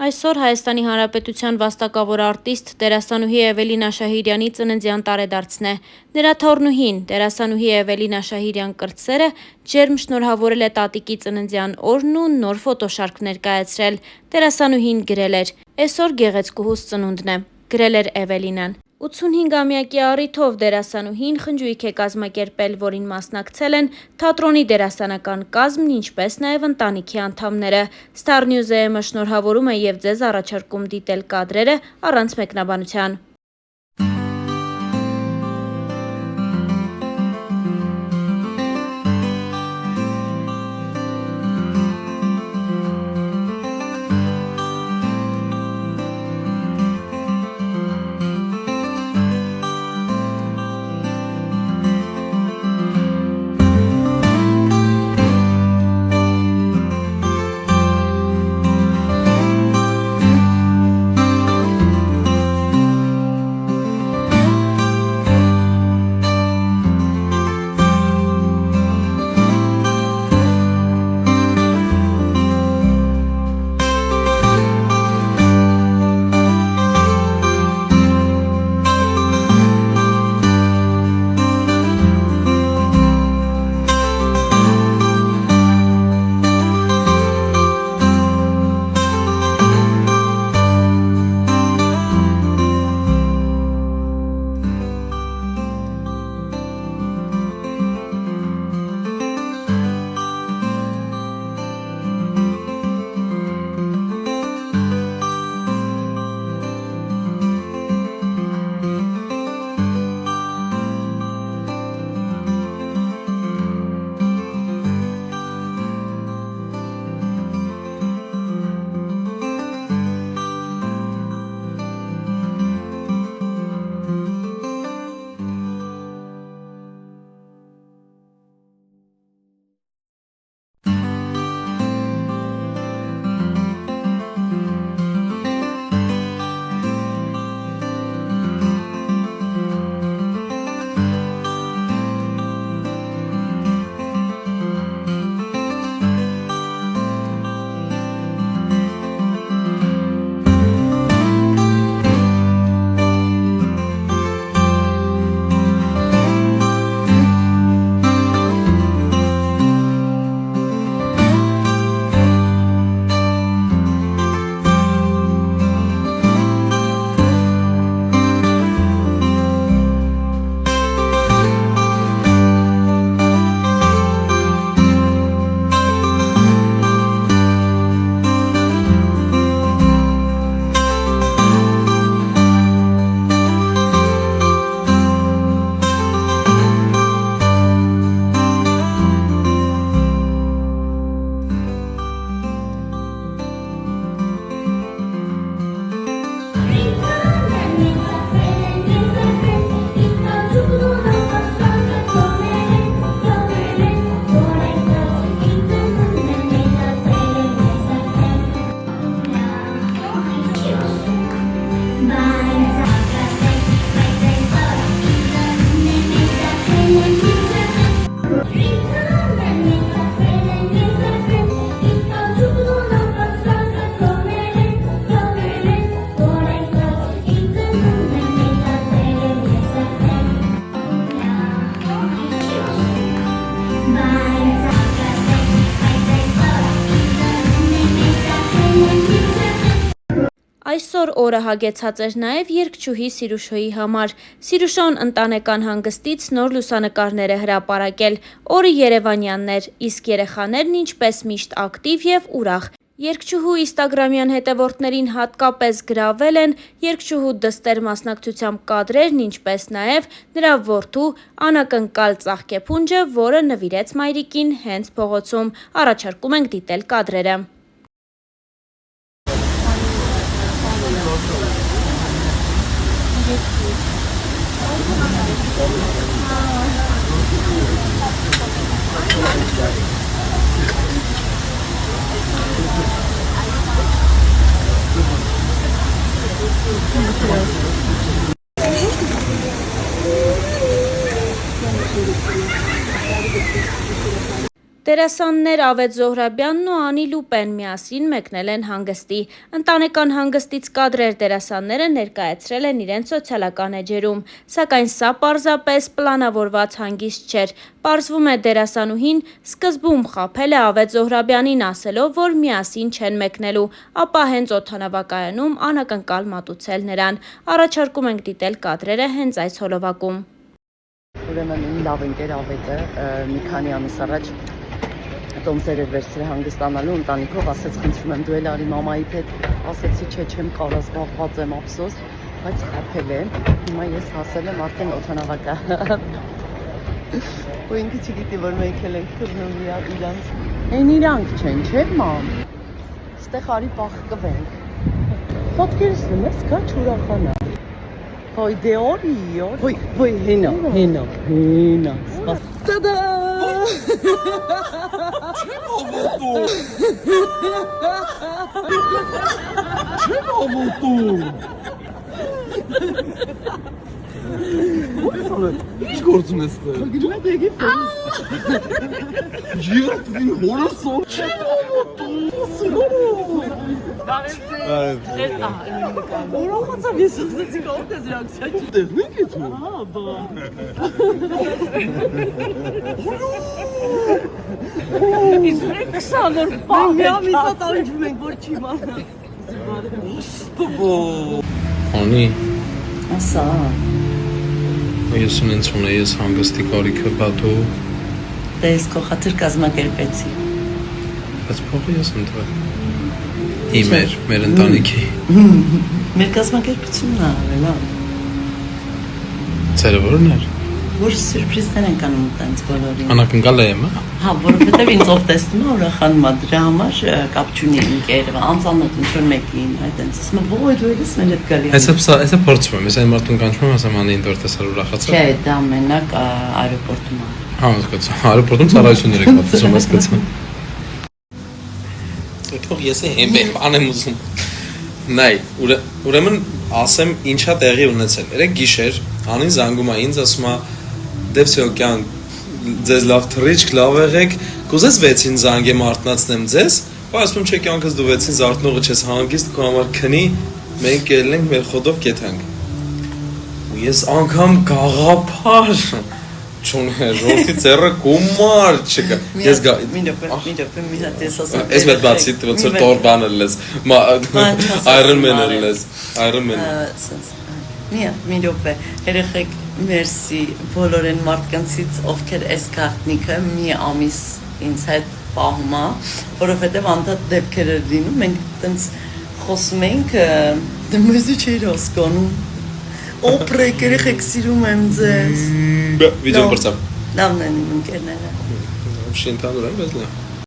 Այսօր Հայաստանի Հանրապետության վաստակավոր արտիստ դերասանուհի Էվելինա Շահիրյանի ծննդյան տարեդարձն է։ Նրա թոռնուհին, դերասանուհի Էվելինա Շահիրյան կրտսերը, ջերմ շնորհավորել է տատիկի ծննդյան օրն ու նոր ֆոտոշարք ներկայացրել։ Դերասանուհին գրել էր. «Էսօր գեղեցկուհուս ծնունդն է», գրել էր Էվելինան։ 85-ամյակի առիթով դերասանուհին խնջույք է կազմակերպել, որին մասնակցել են թատրոնի դերասանական կազմն, ինչպես նաև ընտանիքի անդամները։ Star News-ը շնորհավորում է և ձեզ առաջարկում դիտել կադրերը առանց մեկնաբանության։ Այսօր օրը հագեցած էր նաև երգչուհի Սիրուշոյի համար։ Սիրուշոն ընտանեկան հանգստից նոր լուսանկարներ է հրապարակել։ Օրը երևանյանն էր, իսկ երեխաներն ինչպես միշտ ակտիվ և ուրախ։ Երգչուհու ինստագրամյան հետևորդներին հատկապես գրավել են երգչուհու դստեր մասնակցությամբ կադրերն, ինչպես նաև նրա որդու անակնկալ ծաղկեփունջը, որը նվիրեց մայրիկին հենց փողոցում։ Առաջարկում ենք դիտել կադրերը։ Դերասաններ Ավետ Զոհրաբյանն ու Անի Լուպեն միասին մեկնել են հանգստի։ Ընտանեկան հանգստից կադրեր դերասանները ներկայացրել են իրենց սոցիալական էջերում, սակայն սա պարզապես պլանավորված հանգիստ չէր։ Պարզվում է դերասանուհին սկզբում խաբել է Ավետ Զոհրաբյանին ասելով, որ միասին չեն մեկնելու, ապա հենց օդանավակայանում անակնկալ մատուցել նրան։ Առաջարկում ենք դիտել կադրերը հենց այս հոլովակում։ Ուրեմն իմ լավ ընկեր Ավետը մի քանի ամիս առաջ Տոմսեր էր վերցրել հանգստանալու ընտանիքով, ասեց խնդրում եմ դու էլ արի մամայիդ հետ, ասեցի չէ չեմ կարող զբաղված եմ ափսոս, բայց խաբել եմ, հիմա ես հասել եմ արդեն օդանավակայան։ Ու ինքը չգիտի որ մենք էլ ենք թռնում իրանց։ Այն իրանք չեն, չէ՞ մամ։ Ստեղ արի պախկվենք։ Պատկերացնում ես, կա ուրախանա։ Ոյ դե օրի, ոյ հենա, սպաս։ Տադա! Չեմ հավատում։ Ինչ գործում ես դե։ Գնում եք եկեք։ Երբ հորասոն չեմ հավատում։ Ուրախացավ ես ասեցի կողք ես ռեակցիա չի։ Տեխնիկ է դու։ Հա, բա։ Իսկ 20 օր բան մի ամիսա տանջում ենք որ չի մանա։ Ստբո։ Անի, Ասա։ ես ունեցում ես հանգստի կարիքը բադու։ Դե ես քո խաթր կազմակերպեցի։ Բայց փողը ես ընտրել։ Մեր ընտանիքի։ Մեր կազմակերպությունն է արել, հա։ Ձերը որն էր։ Որ սուրպրիզներ են կանում տենց բոլորին։ Անակնկալ եմ, Հա, որովհետև ինձ ով տեսնում է ուրախանում է դրա համար կապ չունի ընկերը, անծանոթ ինչ-որ մեկին, այ տենց ասում է, «Ոյ, դու ես մեր հետ գալի»։ Այսա փորձում եմ, ես այն մարդուն կանչում եմ, ասեմ անի ինտոր տեսար ուրախացա։ Չէ, դա մենակ аэроպորտում է։ Հա, հասկացա։ Աերոպորտում ծառայություններ եք ապացուցում, հասկացա։ Թող ես եմ անեմ ուզում։ Նայ, ուրեմն ասեմ ինչա տեղի ունեցել։ Երեք գիշեր Անին զանգում է ինձ, ասում է դե վсё կյանք ձեզ լավ թռիչք, լավ եղեք, կուզես 6-ին զանգեմ արթնացնեմ ձեզ, բայց ասում չէ կյանքս դու 6-ին զարթնողը չես հանգիստ, քո համար քնի, մենք ելնենք մեր խոդով կեթանք։ Ու ես անգամ գաղափար չունեմ, ժողովրդի ծերը գումար չկա։ Ես գա։ Մի հատ ես ասում։ Ես մեծ բացի ոնց որ տոր բանել ես։ Iron Man-ը ես, Iron Man-ը։ Մի րոպե, երեխեք մերսի բոլոր այն մարդկանցից, ովքեր այս քարտնիկը մի ամիս ինձ հետ պահում է, որովհետև անդադ դեպքեր էր լինում, մենք տենց խոսում ենք, մեզ չէր հասկանում։ Օպրեք, երեխեք սիրում եմ ձեզ։ Վիդեոն բրծամ։ Լավն են իմ ընկերները։ Շենթանուր եմ, բայց լավ։